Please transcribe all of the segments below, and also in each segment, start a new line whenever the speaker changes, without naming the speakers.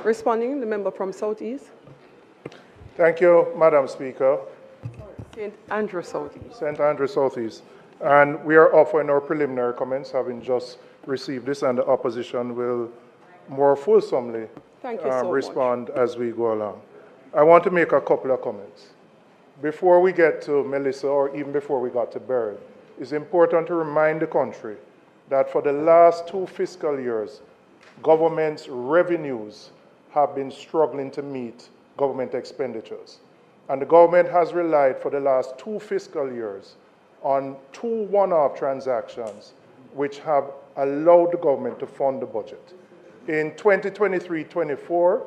Responding, the member from South East.
Thank you, Madam Speaker.
St. Andrew South East.
St. Andrew South East. And we are offering our preliminary comments, having just received this, and the opposition will more fulsomely respond as we go along. I want to make a couple of comments. Before we get to Melissa, or even before we got to Beryl, it's important to remind the country that for the last 2 fiscal years, government's revenues have been struggling to meet government expenditures. And the government has relied for the last 2 fiscal years on 2 one-off transactions which have allowed the government to fund the budget. In 2023-24,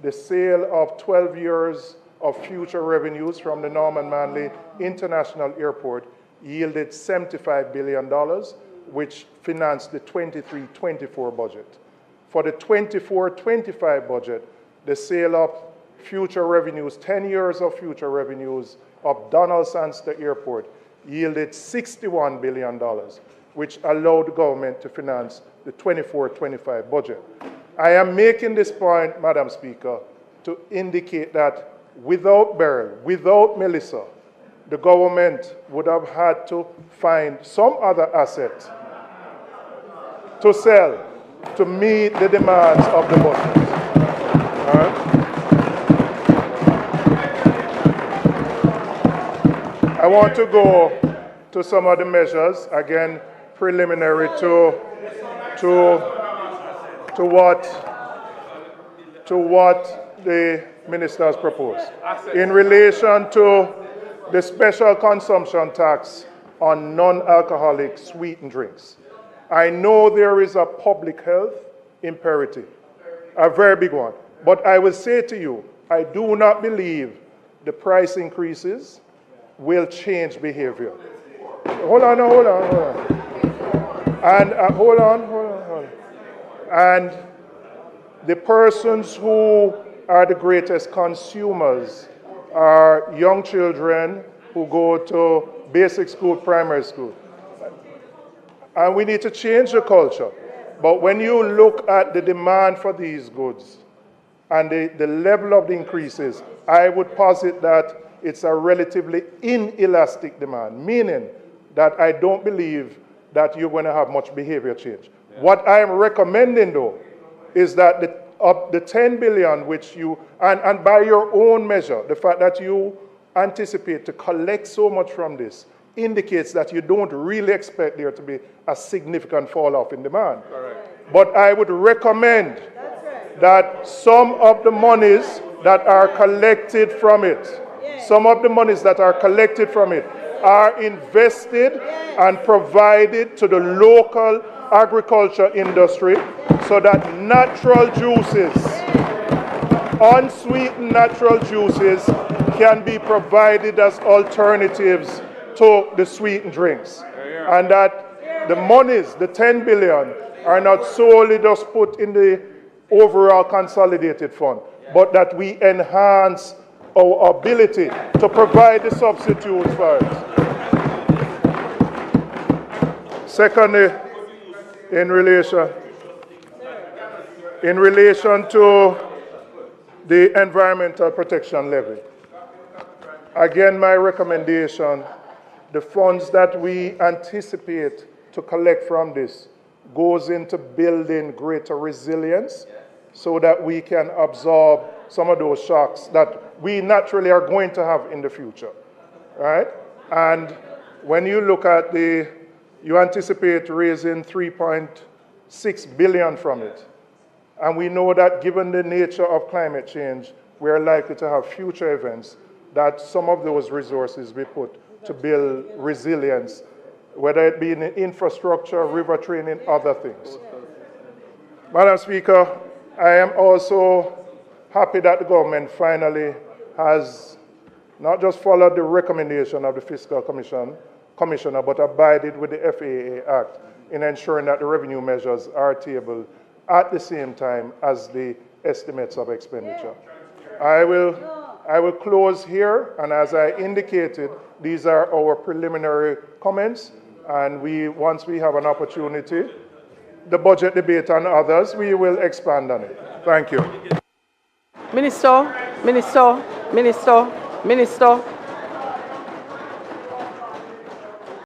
the sale of 12 years of future revenues from the Norman Manley International Airport yielded $75 billion, which financed the 23-24 budget. For the 24-25 budget, the sale of future revenues, 10 years of future revenues of Donaldson's Airport yielded $61 billion, which allowed the government to finance the 24-25 budget. I am making this point, Madam Speaker, to indicate that without Beryl, without Melissa, the government would have had to find some other asset to sell to meet the demands of the budget. All right? I want to go to some of the measures, again, preliminary to what the ministers proposed. In relation to the special consumption tax on non-alcoholic sweetened drinks, I know there is a public health imperative, a very big one. But I will say to you, I do not believe the price increases will change behavior. Hold on. And hold on. And the persons who are the greatest consumers are young children who go to basic school, primary school. And we need to change the culture. But when you look at the demand for these goods and the level of the increases, I would posit that it's a relatively inelastic demand, meaning that I don't believe that you're going to have much behavior change. Yeah. What I am recommending, though, is that the 10 billion which you, and by your own measure, the fact that you anticipate to collect so much from this indicates that you don't really expect there to be a significant fall off in demand. Correct. But I would recommend that some of the monies that are collected from it, are invested and provided to the local agriculture industry so that natural juices, unsweetened natural juices, can be provided as alternatives to the sweetened drinks. And that the monies, the 10 billion, are not solely just put in the overall consolidated fund, but that we enhance our ability to provide the substitutes for it. Secondly, in relation to the environmental protection levy, again, my recommendation, the funds that we anticipate to collect from this goes into building greater resilience so that we can absorb some of those shocks that we naturally are going to have in the future, right? And when you look at you anticipate raising 3.6 billion from it. And we know that given the nature of climate change, we're likely to have future events that some of those resources be put to build resilience, whether it be in infrastructure, river training, other things. Madam Speaker, I am also happy that the government finally has not just followed the recommendation of the Fiscal Commissioner, but abided with the FAA Act in ensuring that the revenue measures are tabled at the same time as the estimates of expenditure. I will close here, and as I indicated, these are our preliminary comments, and once we have an opportunity, the budget debate and others, we will expand on it. Thank you.
Minister, Minister, Minister, Minister.